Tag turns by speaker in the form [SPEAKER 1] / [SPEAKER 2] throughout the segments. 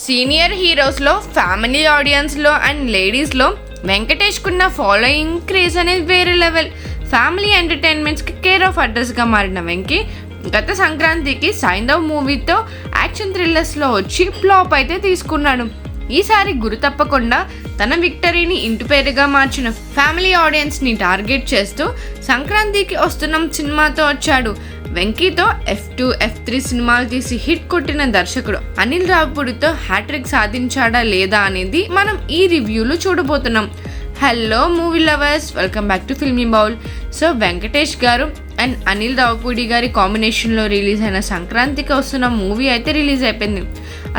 [SPEAKER 1] Senior హీరోస్లో, family ఆడియన్స్లో and లేడీస్లో వెంకటేష్కున్న ఫాలోయింగ్ క్రేజ్ అనేది వేరే లెవెల్. ఫ్యామిలీ ఎంటర్టైన్మెంట్స్కి కేర్ ఆఫ్ అడ్రస్గా మారిన వెంకీ గత సంక్రాంతికి సైంధవ్ మూవీతో యాక్షన్ థ్రిల్లర్స్లో వచ్చి ఫ్లాప్ అయితే తీసుకున్నాడు. ఈసారి గురి తప్పకుండా తన విక్టరీని ఇంటి పేరుగా మార్చిన ఫ్యామిలీ ఆడియన్స్ని టార్గెట్ చేస్తూ సంక్రాంతికి వస్తున్న సినిమాతో వచ్చాడు. వెంకీతో F2, F3 సినిమాలు తీసి హిట్ కొట్టిన దర్శకుడు అనిల్ రావిపూడితో హ్యాట్రిక్ సాధించాడా లేదా అనేది మనం ఈ రివ్యూలో చూడబోతున్నాం. Hello movie lovers, welcome back to filmy bowl. So Venkatesh గారు అండ్ అనిల్ రావిపూడి గారి కాంబినేషన్లో రిలీజ్ అయిన సంక్రాంతికి వస్తున్న మూవీ అయితే రిలీజ్ అయిపోయింది.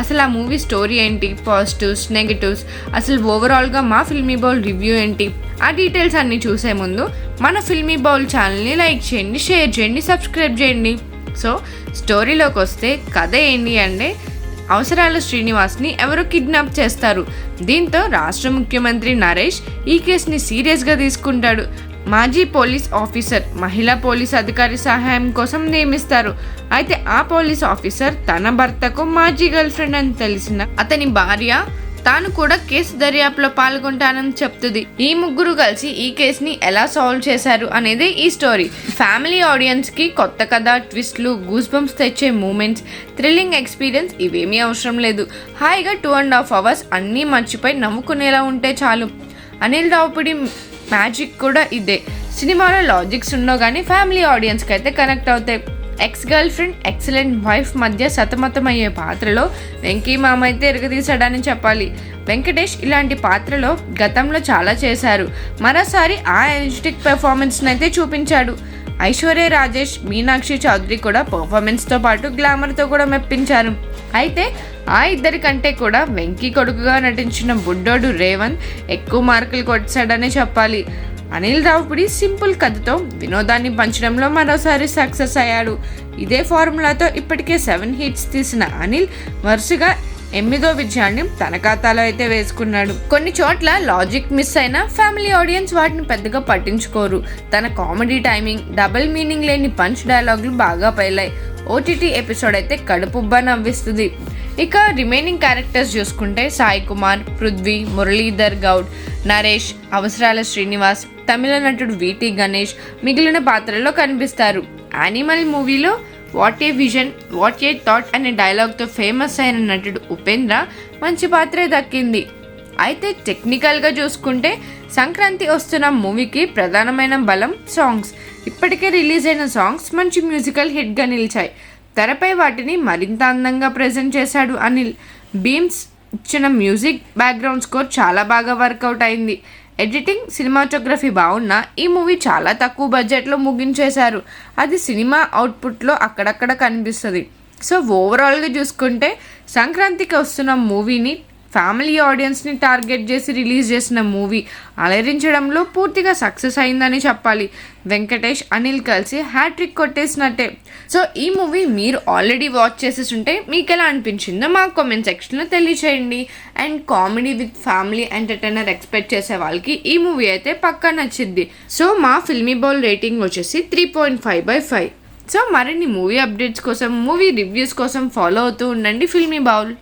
[SPEAKER 1] అసలు ఆ మూవీ స్టోరీ ఏంటి, పాజిటివ్స్, నెగిటివ్స్, అసలు ఓవరాల్గా మా ఫిల్మీ బౌల్ రివ్యూ ఏంటి, ఆ డీటెయిల్స్ అన్నీ చూసే ముందు మన ఫిల్మీ బౌల్ ఛానల్ని లైక్ చేయండి, షేర్ చేయండి, సబ్స్క్రైబ్ చేయండి. సో స్టోరీలోకి వస్తే కథ ఏంటి అంటే, అవసరాల శ్రీనివాస్ని ఎవరో కిడ్నాప్ చేస్తారు. దీంతో రాష్ట్ర ముఖ్యమంత్రి నరేష్ ఈ కేసుని సీరియస్గా తీసుకుంటాడు. మాజీ పోలీస్ ఆఫీసర్ మహిళా పోలీస్ అధికారి సహాయం కోసం నియమిస్తారు. అయితే ఆ పోలీస్ ఆఫీసర్ తన భర్తకు మాజీ గర్ల్ ఫ్రెండ్ అని తెలిసిన అతని భార్య తాను కూడా కేసు దర్యాప్తులో పాల్గొంటానని చెప్తుంది. ఈ ముగ్గురు కలిసి ఈ కేసుని ఎలా సాల్వ్ చేశారు అనేది ఈ స్టోరీ. ఫ్యామిలీ ఆడియన్స్కి కొత్త కథ, ట్విస్ట్లు, గూస్ బంప్స్ తెచ్చే మూమెంట్స్, థ్రిల్లింగ్ ఎక్స్పీరియన్స్ ఇవేమీ అవసరం లేదు. హాయిగా 2.5 hours అన్నీ మర్చిపోయి నవ్వుకునేలా ఉంటే చాలు. అనిల్ రావిపూడి మ్యాజిక్ కూడా ఇదే. సినిమాలో లాజిక్స్ ఉండవు కానీ ఫ్యామిలీ ఆడియన్స్కి అయితే కనెక్ట్ అవుతాయి. Ex girl friend, excellent wife మధ్య సతమతమయ్యే పాత్రలో వెంకీ మామ అయితే ఎరగదీశాడని చెప్పాలి. వెంకటేష్ ఇలాంటి పాత్రలో గతంలో చాలా చేశారు. మరోసారి ఆ ఎనర్జెటిక్ పెర్ఫార్మెన్స్ని అయితే చూపించాడు. ఐశ్వర్య రాజేష్, మీనాక్షి చౌదరి కూడా పర్ఫార్మెన్స్తో పాటు గ్లామర్తో కూడా మెప్పించారు. అయితే ఆ ఇద్దరి కంటే కూడా వెంకీ కొడుకుగా నటించిన బుడ్డోడు రేవంత్ ఎక్కువ మార్కులు కొట్టాడనే చెప్పాలి. అనిల్ రావిపూడి సింపుల్ కథతో వినోదాన్ని పంచడంలో మరోసారి సక్సెస్ అయ్యాడు. ఇదే ఫార్ములాతో ఇప్పటికే 7 hits తీసిన అనిల్ వరుసగా 8వ విజయాన్ని తన ఖాతాలో అయితే వేసుకున్నాడు. కొన్ని చోట్ల లాజిక్ మిస్ అయినా ఫ్యామిలీ ఆడియన్స్ వాటిని పెద్దగా పట్టించుకోరు. తన కామెడీ టైమింగ్, డబుల్ మీనింగ్ లేని పంచ్ డైలాగులు బాగా పైలాయి. ఓటీటీ ఎపిసోడ్ అయితే కడుపుబ్బా నవ్విస్తుంది. ఇక రిమైనింగ్ క్యారెక్టర్స్ చూసుకుంటే సాయి కుమార్, పృథ్వీ, మురళీధర్ గౌడ్, నరేష్, అవసరాల శ్రీనివాస్, తమిళ నటుడు వీటి గణేష్ మిగిలిన పాత్రల్లో కనిపిస్తారు. యానిమల్ మూవీలో what a vision, what a thought అనే డైలాగ్తో ఫేమస్ అయిన నటుడు ఉపేంద్ర మంచి పాత్రే దక్కింది. అయితే టెక్నికల్గా చూసుకుంటే సంక్రాంతి వస్తున్న మూవీకి ప్రధానమైన బలం సాంగ్స్. ఇప్పటికే రిలీజ్ అయిన సాంగ్స్ మంచి మ్యూజికల్ హిట్గా నిలిచాయి. తెరపై వాటిని మరింత అందంగా ప్రజెంట్ చేశాడు అనిల్. బీమ్స్ ఇచ్చిన మ్యూజిక్, బ్యాక్గ్రౌండ్ స్కోర్ చాలా బాగా వర్కౌట్ అయింది. ఎడిటింగ్, సినిమాటోగ్రఫీ బాగున్నా ఈ మూవీ చాలా తక్కువ బడ్జెట్లో ముగించేశారు. అది సినిమా అవుట్పుట్లో అక్కడక్కడ కనిపిస్తుంది. సో ఓవరాల్గా చూసుకుంటే సంక్రాంతికి వస్తున్న మూవీని ఫ్యామిలీ ఆడియన్స్ని టార్గెట్ చేసి రిలీజ్ చేసిన మూవీ అలరించడంలో పూర్తిగా సక్సెస్ అయిందని చెప్పాలి. వెంకటేష్, అనిల్ కలిసి హ్యాట్రిక్ కొట్టేసినట్టే. సో ఈ మూవీ మీరు ఆల్రెడీ వాచ్ చేసేస్తుంటే మీకు ఎలా అనిపించిందో మా కామెంట్ సెక్షన్లో తెలియచేయండి. And comedy with family entertainer expect చేసే వాళ్ళకి ఈ మూవీ అయితే పక్కా నచ్చింది. సో మా ఫిల్మీ బౌల్ రేటింగ్ వచ్చేసి 3.5/5. సో మరిన్ని మూవీ అప్డేట్స్ కోసం, మూవీ రివ్యూస్ కోసం ఫాలో అవుతూ ఉండండి ఫిల్మీ బౌల్.